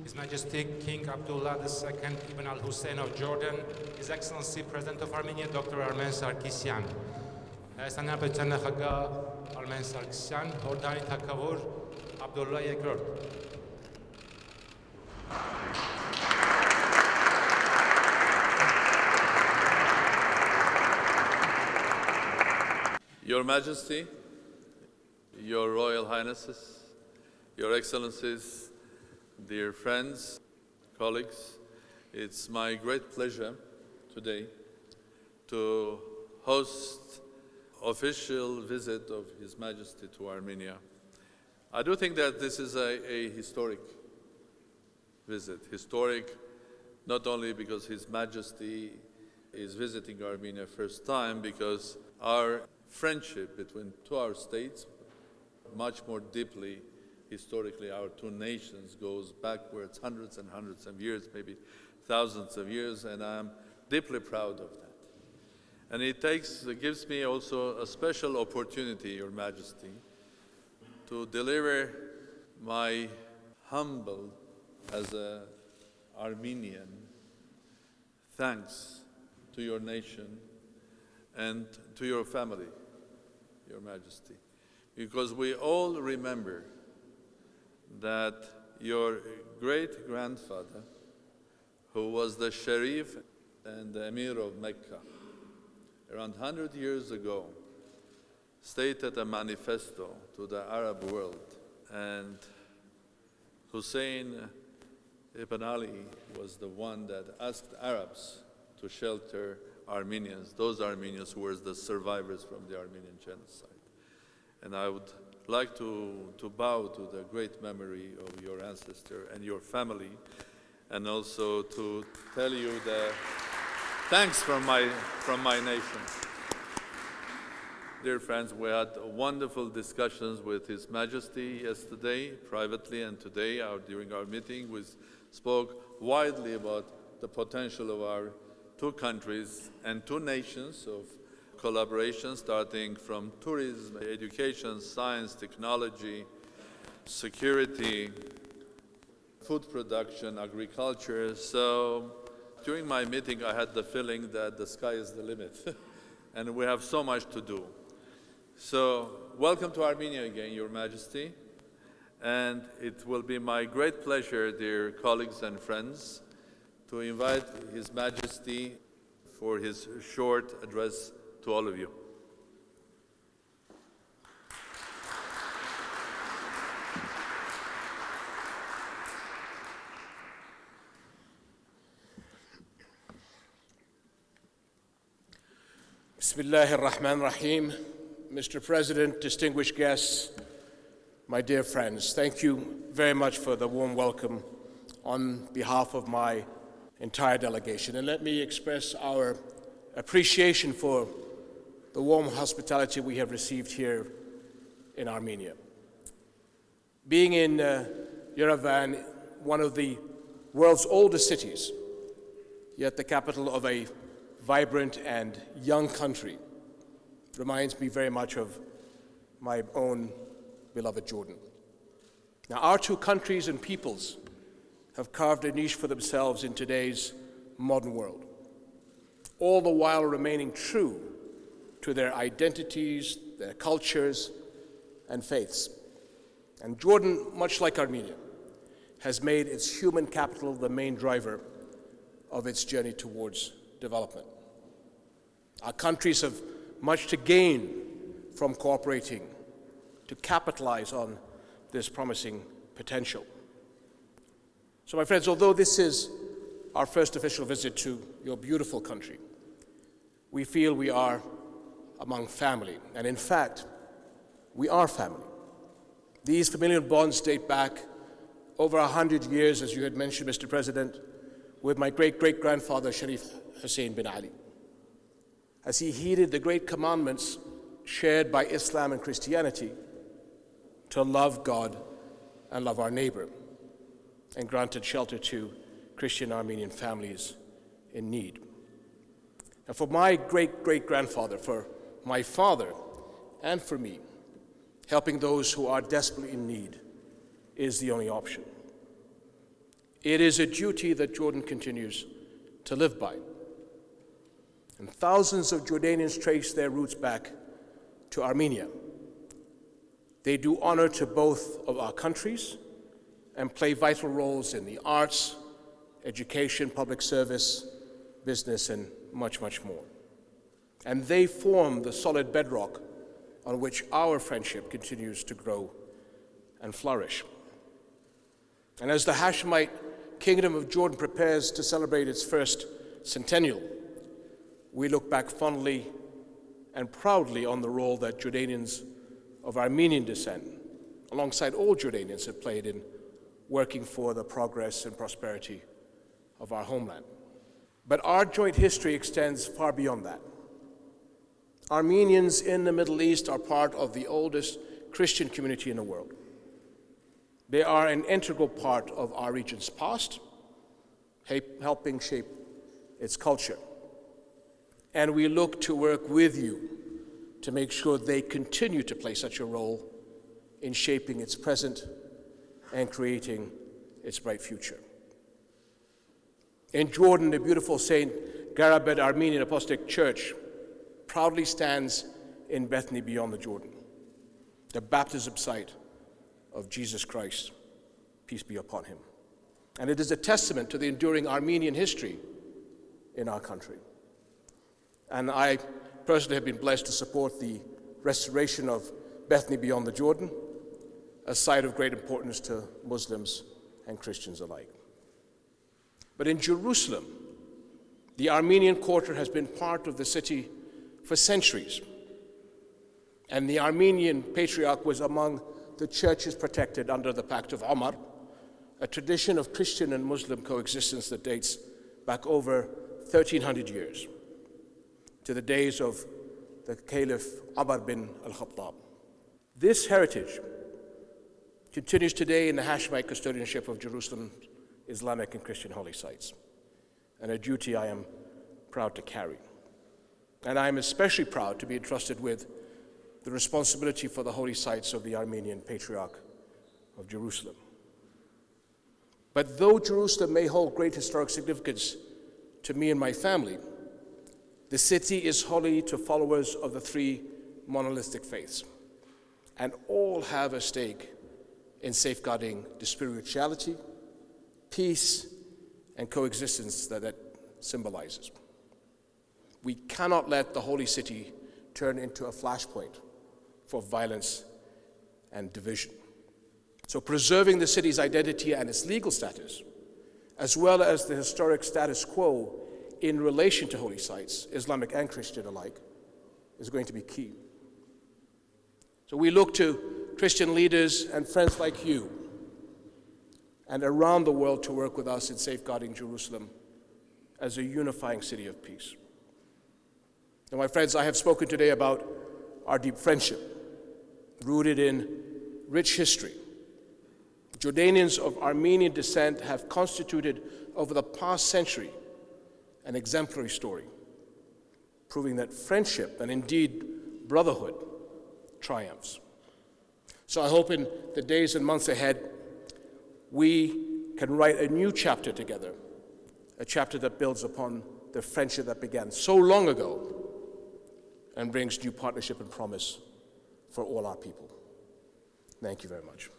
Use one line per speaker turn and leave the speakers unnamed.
His Majesty King Abdullah II Ibn al-Hussein of Jordan, His Excellency President of Armenia Dr. Armen Sarkisyan, Հայաստանի Հանրապետության նախագահ Արմեն Սարգսյան, Հորդանի թագավոր Աբդուլլա II.
Your Majesty, Your Royal Highnesses, Your Excellencies, dear friends, colleagues, it's my great pleasure today to host official visit of His Majesty to Armenia. I do think that this is a historic visit. Historic not only because His Majesty is visiting Armenia first time, because our friendship between our states, much more deeply, historically, our two nations goes backwards hundreds and hundreds of years, maybe thousands of years, and I'm deeply proud of that. And it gives me also a special opportunity, Your Majesty, to deliver my humble, as an Armenian, thanks to your nation and to your family, Your Majesty. Because we all remember that your great-grandfather, who was the Sharif and the Emir of Mecca, around 100 years ago, stated a manifesto to the Arab world, and Hussein ibn Ali was the one that asked Arabs to shelter Armenians, those Armenians who were the survivors from the Armenian genocide. And I would like to bow to the great memory of your ancestor and your family, and also to tell you the thanks from my nation. Dear friends, we had wonderful discussions with His Majesty yesterday, privately, and today during our meeting. We spoke widely about the potential of our two countries and two nations of collaboration, starting from tourism, education, science, technology, security, food production, agriculture. So during my meeting, I had the feeling that the sky is the limit, and we have so much to do. So welcome to Armenia again, Your Majesty, and it will be my great pleasure, dear colleagues and friends, to invite His Majesty for his short address to all of you.
Bismillahir Rahmanir Rahim. Mr. President, distinguished guests, my dear friends, thank you very much for the warm welcome on behalf of my entire delegation. And let me express our appreciation for the warm hospitality we have received here in Armenia. Being in Yerevan, one of the world's oldest cities, yet the capital of a vibrant and young country, reminds me very much of my own beloved Jordan. Now, our two countries and peoples have carved a niche for themselves in today's modern world, all the while remaining true to their identities, their cultures, and faiths. And Jordan, much like Armenia, has made its human capital the main driver of its journey towards development. Our countries have much to gain from cooperating to capitalize on this promising potential. So, my friends, although this is our first official visit to your beautiful country, we feel we are among family. And in fact, we are family. These familial bonds date back over 100 years, as you had mentioned, Mr. President, with my great-great-grandfather, Sharif Hussein bin Ali, as he heeded the great commandments shared by Islam and Christianity to love God and love our neighbor, and granted shelter to Christian Armenian families in need. And for my great-great-grandfather, for my father, and for me, helping those who are desperately in need is the only option. It is a duty that Jordan continues to live by. And thousands of Jordanians trace their roots back to Armenia. They do honor to both of our countries and play vital roles in the arts, education, public service, business, and much, much more. And they form the solid bedrock on which our friendship continues to grow and flourish. And as the Hashemite Kingdom of Jordan prepares to celebrate its first centennial, we look back fondly and proudly on the role that Jordanians of Armenian descent, alongside all Jordanians, have played in working for the progress and prosperity of our homeland. But our joint history extends far beyond that. Armenians in the Middle East are part of the oldest Christian community in the world. They are an integral part of our region's past, helping shape its culture. And we look to work with you to make sure they continue to play such a role in shaping its present and creating its bright future. In Jordan, the beautiful St. Garabed Armenian Apostolic Church proudly stands in Bethany beyond the Jordan, the baptism site of Jesus Christ, peace be upon him. And it is a testament to the enduring Armenian history in our country. And I personally have been blessed to support the restoration of Bethany beyond the Jordan, a site of great importance to Muslims and Christians alike. But in Jerusalem, the Armenian quarter has been part of the city for centuries. And the Armenian Patriarch was among the churches protected under the Pact of Omar, a tradition of Christian and Muslim coexistence that dates back over 1,300 years, to the days of the Caliph Umar bin al-Khattab. This heritage continues today in the Hashemite custodianship of Jerusalem's Islamic and Christian holy sites, and a duty I am proud to carry. And I am especially proud to be entrusted with the responsibility for the holy sites of the Armenian Patriarch of Jerusalem. But though Jerusalem may hold great historic significance to me and my family, the city is holy to followers of the three monolithic faiths, and all have a stake in safeguarding the spirituality, peace, and coexistence that symbolizes. We cannot let the holy city turn into a flashpoint for violence and division. So preserving the city's identity and its legal status, as well as the historic status quo in relation to holy sites, Islamic and Christian alike, is going to be key. So we look to Christian leaders and friends like you and around the world to work with us in safeguarding Jerusalem as a unifying city of peace. Now, my friends, I have spoken today about our deep friendship, rooted in rich history. Jordanians of Armenian descent have constituted over the past century an exemplary story, proving that friendship and indeed brotherhood triumphs. So I hope in the days and months ahead, we can write a new chapter together, a chapter that builds upon the friendship that began so long ago and brings new partnership and promise for all our people. Thank you very much.